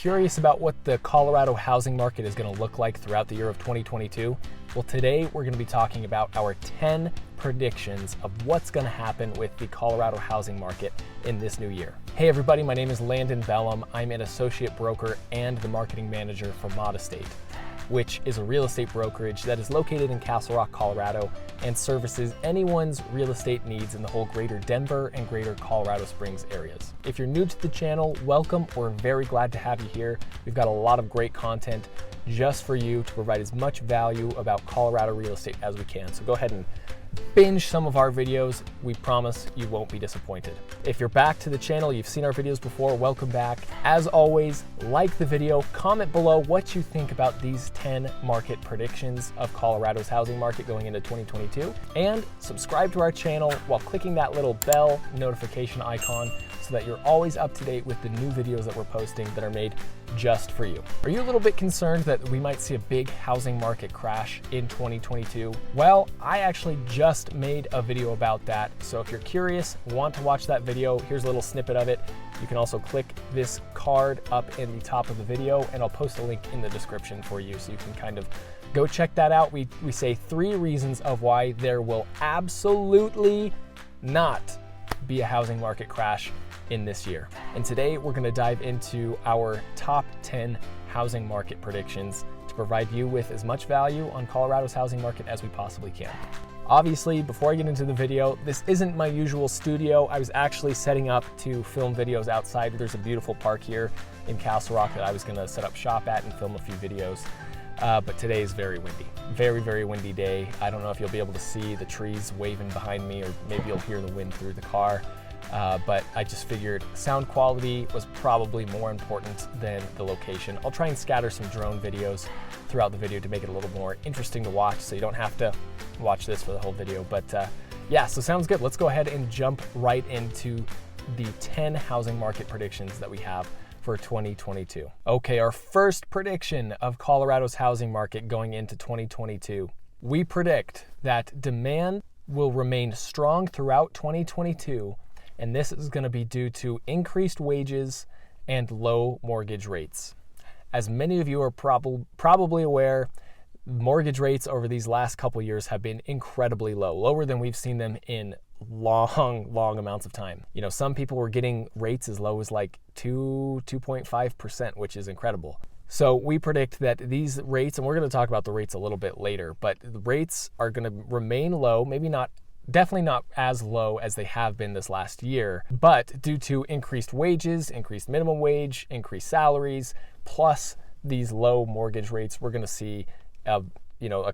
curious about what the Colorado housing market is going to look like throughout the year of 2022? Well, today we're going to be talking about our 10 predictions of what's going to happen with the Colorado housing market in this new year. Hey everybody, my name is Landon. I'm an associate broker and the marketing manager for Mod Estate, which is a real estate brokerage that is located in Castle Rock, Colorado, and services anyone's real estate needs in the whole greater Denver and greater Colorado Springs areas. If you're new to the channel, welcome. We're very glad to have you here. We've got a lot of great content just for you to provide as much value about Colorado real estate as we can. So go ahead and binge some of our videos. We promise you won't be disappointed. If you're back to the channel, you've seen our videos before, welcome back. As always, like the video, comment below what you think about these 10 market predictions of Colorado's housing market going into 2022, and subscribe to our channel while clicking that little bell notification icon so that you're always up to date with the new videos that we're posting that are made just for you. Are you a little bit concerned that we might see a big housing market crash in 2022? Well, I actually just made a video about that. So if you're curious, want to watch that video, here's a little snippet of it. You can also click this card up in the top of the video, and I'll post a link in the description for you so you can kind of go check that out. We say 3 reasons of why there will absolutely not be a housing market crash in this year. And today we're going to dive into our top 10 housing market predictions to provide you with as much value on Colorado's housing market as we possibly can. Obviously, before I get into the video, this isn't my usual studio. I was actually setting up to film videos outside. There's a beautiful park here in Castle Rock that I was going to set up shop at and film a few videos. But today is very windy. Very, very windy day. I don't know if you'll be able to see the trees waving behind me, or maybe you'll hear the wind through the car. But I just figured sound quality was probably more important than the location. I'll try and scatter some drone videos throughout the video to make it a little more interesting to watch, so you don't have to watch this for the whole video. But yeah, so sounds good. Let's go ahead and jump right into the 10 housing market predictions that we have for 2022. Okay, our first prediction of Colorado's housing market going into 2022. We predict that demand will remain strong throughout 2022, and this is going to be due to increased wages and low mortgage rates. As many of you are probably aware, mortgage rates over these last couple years have been incredibly low, lower than we've seen them in long amounts of time. You know, some people were getting rates as low as like 2.5%, which is incredible. So we predict that these rates, and we're going to talk about the rates a little bit later, but the rates are going to remain low, definitely not as low as they have been this last year, but due to increased wages, increased minimum wage, increased salaries, plus these low mortgage rates, we're going to see a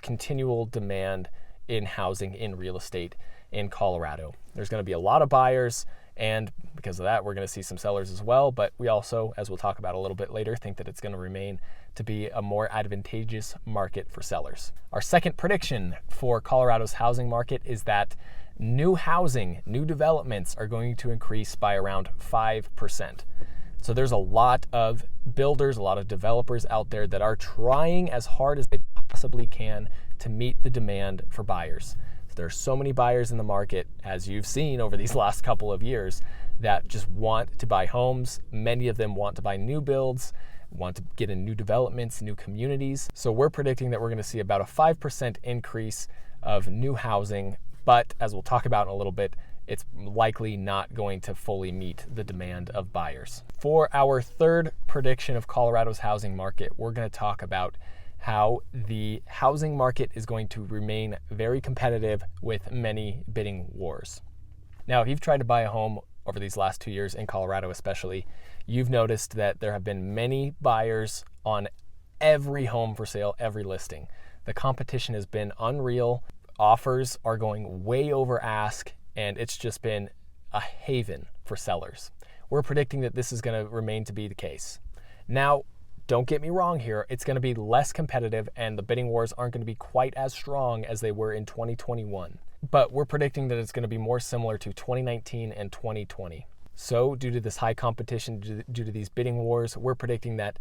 continual demand in housing, in real estate in Colorado. There's going to be a lot of buyers, and because of that, we're going to see some sellers as well. But we also, as we'll talk about a little bit later, think that it's going to remain to be a more advantageous market for sellers. Our second prediction for Colorado's housing market is that new developments are going to increase by around 5%. So there's a lot of builders, a lot of developers out there that are trying as hard as they possibly can to meet the demand for buyers. There's so many buyers in the market, as you've seen over these last couple of years, that just want to buy homes. Many of them want to buy new builds, want to get in new developments, new communities. So we're predicting that we're going to see about a 5% increase of new housing, but as we'll talk about in a little bit, it's likely not going to fully meet the demand of buyers. For our third prediction of Colorado's housing market, we're going to talk about how the housing market is going to remain very competitive with many bidding wars. Now, if you've tried to buy a home over these last 2 years in Colorado especially, you've noticed that there have been many buyers on every home for sale, every listing. The competition has been unreal. Offers are going way over ask, and it's just been a haven for sellers. We're predicting that this is going to remain to be the case. Now, don't get me wrong here, it's going to be less competitive and the bidding wars aren't going to be quite as strong as they were in 2021. But we're predicting that it's going to be more similar to 2019 and 2020. So due to this high competition, due to these bidding wars, we're predicting that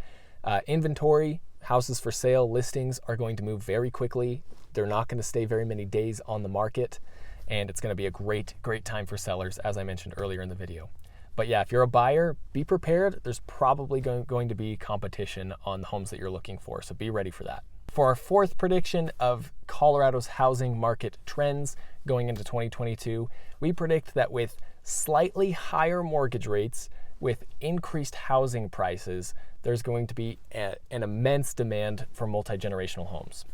inventory, houses for sale, listings are going to move very quickly. They're not going to stay very many days on the market, and it's going to be a great time for sellers, as I mentioned earlier in the video. But yeah, if you're a buyer, be prepared. There's probably going to be competition on the homes that you're looking for, so be ready for that. For our fourth prediction of Colorado's housing market trends going into 2022, we predict that with slightly higher mortgage rates, with increased housing prices, there's going to be an immense demand for multi-generational homes.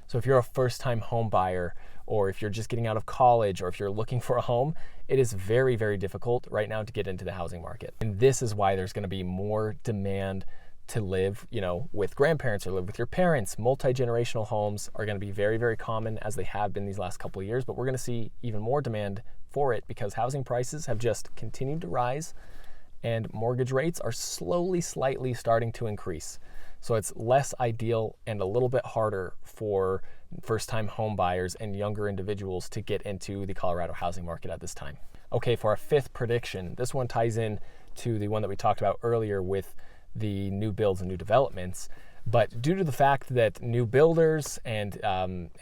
So if you're a first-time home buyer, or if you're just getting out of college, or if you're looking for a home, it is very, very difficult right now to get into the housing market. And this is why there's going to be more demand to live, with grandparents or live with your parents. Multi-generational homes are going to be very, very common, as they have been these last couple of years, but we're going to see even more demand for it because housing prices have just continued to rise and mortgage rates are slightly starting to increase. So it's less ideal and a little bit harder for first-time home buyers and younger individuals to get into the Colorado housing market at this time. Okay, for our fifth prediction, this one ties in to the one that we talked about earlier with the new builds and new developments. But due to the fact that new builders and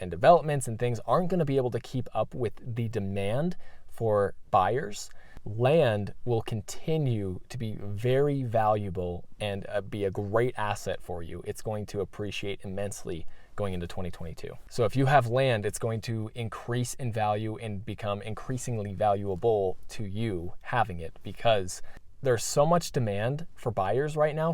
developments and things aren't going to be able to keep up with the demand for buyers, land will continue to be very valuable and be a great asset for you. It's going to appreciate immensely going into 2022. So if you have land, it's going to increase in value and become increasingly valuable to you having it, because there's so much demand for buyers right now,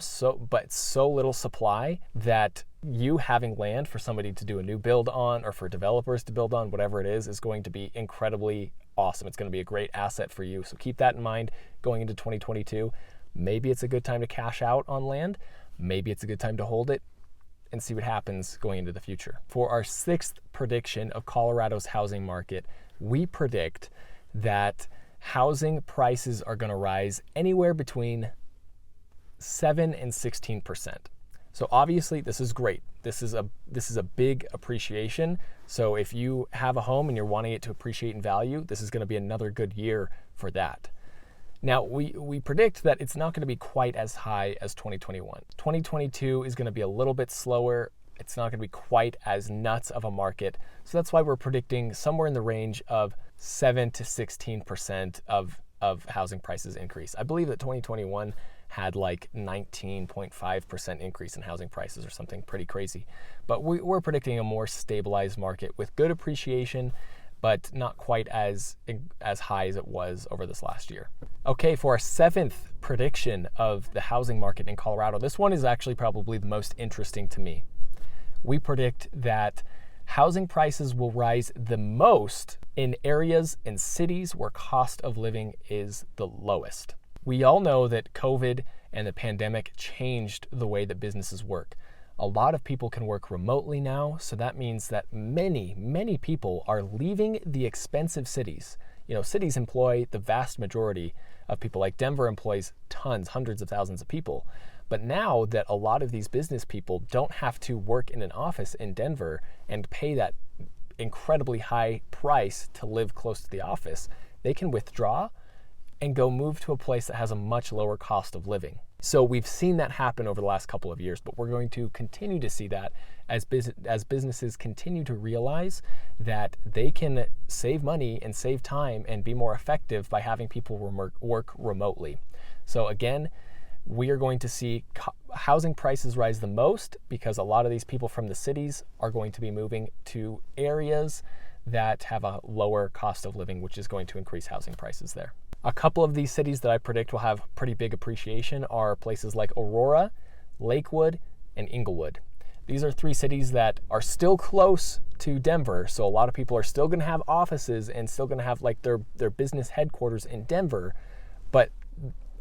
but so little supply, that you having land for somebody to do a new build on, or for developers to build on, whatever it is going to be incredibly awesome. It's going to be a great asset for you. So keep that in mind going into 2022. Maybe it's a good time to cash out on land. Maybe it's a good time to hold it and see what happens going into the future. For our sixth prediction of Colorado's housing market, we predict that housing prices are going to rise anywhere between 7 and 16%. So obviously this is great. This is a big appreciation. So if you have a home and you're wanting it to appreciate in value, this is going to be another good year for that. Now, we predict that it's not going to be quite as high as 2021. 2022 is going to be a little bit slower. It's not going to be quite as nuts of a market. So that's why we're predicting somewhere in the range of 7 to 16% of housing prices increase. I believe that 2021 had like 19.5% increase in housing prices or something pretty crazy. But we're predicting a more stabilized market with good appreciation, but not quite as high as it was over this last year. Okay, for our seventh prediction of the housing market in Colorado, this one is actually probably the most interesting to me. We predict that housing prices will rise the most in areas and cities where cost of living is the lowest. We all know that COVID and the pandemic changed the way that businesses work. A lot of people can work remotely now, so that means that many people are leaving the expensive cities. Cities employ the vast majority of people. Like Denver employs tons, hundreds of thousands of people. But now that a lot of these business people don't have to work in an office in Denver and pay that incredibly high price to live close to the office, they can withdraw and go move to a place that has a much lower cost of living. So we've seen that happen over the last couple of years, but we're going to continue to see that as businesses continue to realize that they can save money and save time and be more effective by having people work remotely. So again, we are going to see housing prices rise the most because a lot of these people from the cities are going to be moving to areas that have a lower cost of living, which is going to increase housing prices there. A couple of these cities that I predict will have pretty big appreciation are places like Aurora, Lakewood, and Inglewood. These are three cities that are still close to Denver, so a lot of people are still going to have offices and still going to have like their business headquarters in Denver, but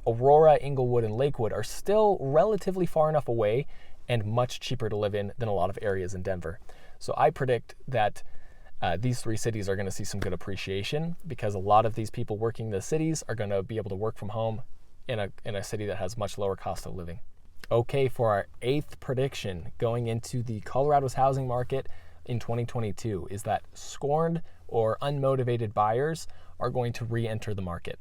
Aurora, Inglewood, and Lakewood are still relatively far enough away and much cheaper to live in than a lot of areas in Denver. So I predict that these three cities are going to see some good appreciation because a lot of these people working in the cities are going to be able to work from home in a city that has much lower cost of living. Okay, for our eighth prediction going into the Colorado's housing market in 2022 is that scorned or unmotivated buyers are going to re-enter the market.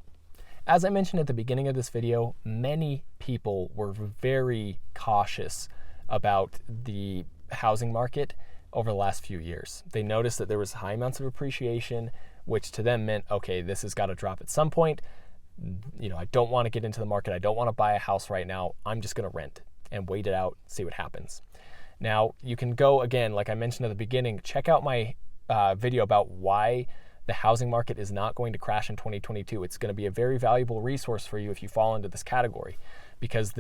As I mentioned at the beginning of this video, many people were very cautious about the housing market over the last few years. They noticed that there was high amounts of appreciation, which to them meant, okay, this has got to drop at some point. I don't want to get into the market. I don't want to buy a house right now. I'm just going to rent and wait it out, see what happens. Now, you can go, again, like I mentioned at the beginning, check out my video about why the housing market is not going to crash in 2022. It's going to be a very valuable resource for you if you fall into this category, because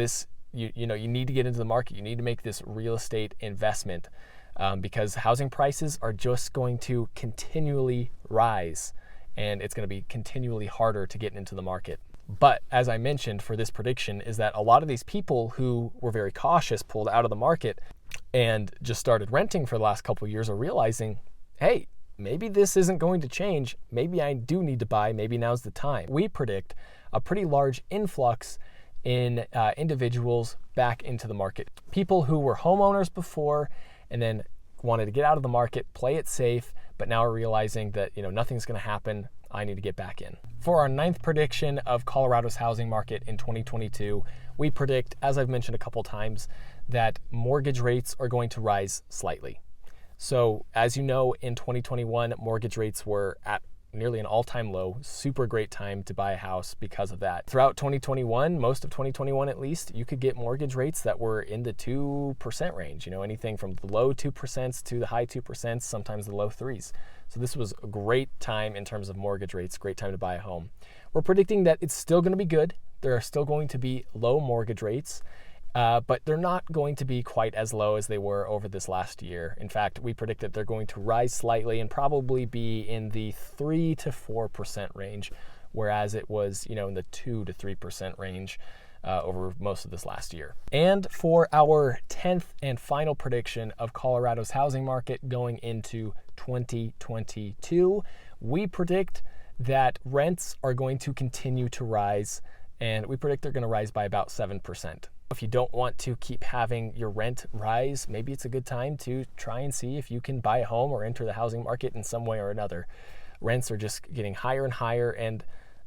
you need to get into the market. You need to make this real estate investment because housing prices are just going to continually rise, and it's going to be continually harder to get into the market. But as I mentioned for this prediction is that a lot of these people who were very cautious pulled out of the market and just started renting for the last couple of years are realizing, hey, maybe this isn't going to change. Maybe I do need to buy. Maybe now's the time. We predict a pretty large influx in individuals back into the market. People who were homeowners before and then wanted to get out of the market, play it safe, but now are realizing that nothing's going to happen. I need to get back in. For our 9th prediction of Colorado's housing market in 2022, we predict, as I've mentioned a couple times, that mortgage rates are going to rise slightly. So as you know, in 2021, mortgage rates were at nearly an all-time low. Super great time to buy a house because of that. Throughout 2021, most of 2021 at least, you could get mortgage rates that were in the 2% range, anything from the low 2% to the high 2%, sometimes the low 3s. So this was a great time in terms of mortgage rates, great time to buy a home. We're predicting that it's still going to be good. There are still going to be low mortgage rates, but they're not going to be quite as low as they were over this last year. In fact, we predict that they're going to rise slightly and probably be in the 3 to 4% range, whereas it was, in the 2 to 3% range over most of this last year. And for our 10th and final prediction of Colorado's housing market going into 2022, we predict that rents are going to continue to rise, and we predict they're going to rise by about 7%. If you don't want to keep having your rent rise, maybe it's a good time to try and see if you can buy a home or enter the housing market in some way or another. Rents are just getting higher and higher, and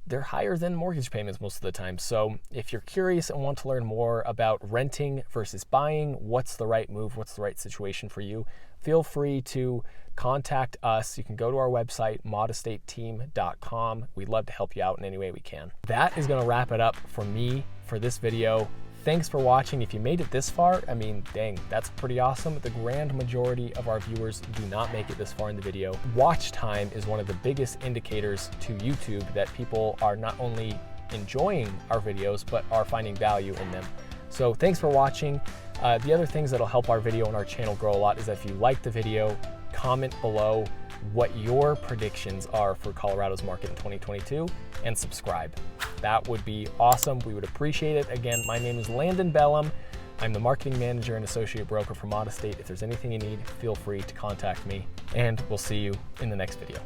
they're higher than mortgage payments most of the time. So if you're curious and want to learn more about renting versus buying, what's the right move, what's the right situation for you, feel free to contact us. You can go to our website, modestateteam.com. We'd love to help you out in any way we can. That is going to wrap it up for me for this video. Thanks for watching. If you made it this far, dang, that's pretty awesome. The grand majority of our viewers do not make it this far in the video. Watch time is one of the biggest indicators to YouTube that people are not only enjoying our videos, but are finding value in them. So thanks for watching. The other things that'll help our video and our channel grow a lot is if you like the video, comment below what your predictions are for Colorado's market in 2022 and subscribe. That would be awesome. We would appreciate it. Again, my name is Landon Bellum. I'm the marketing manager and associate broker for Modestate. If there's anything you need, feel free to contact me, and we'll see you in the next video.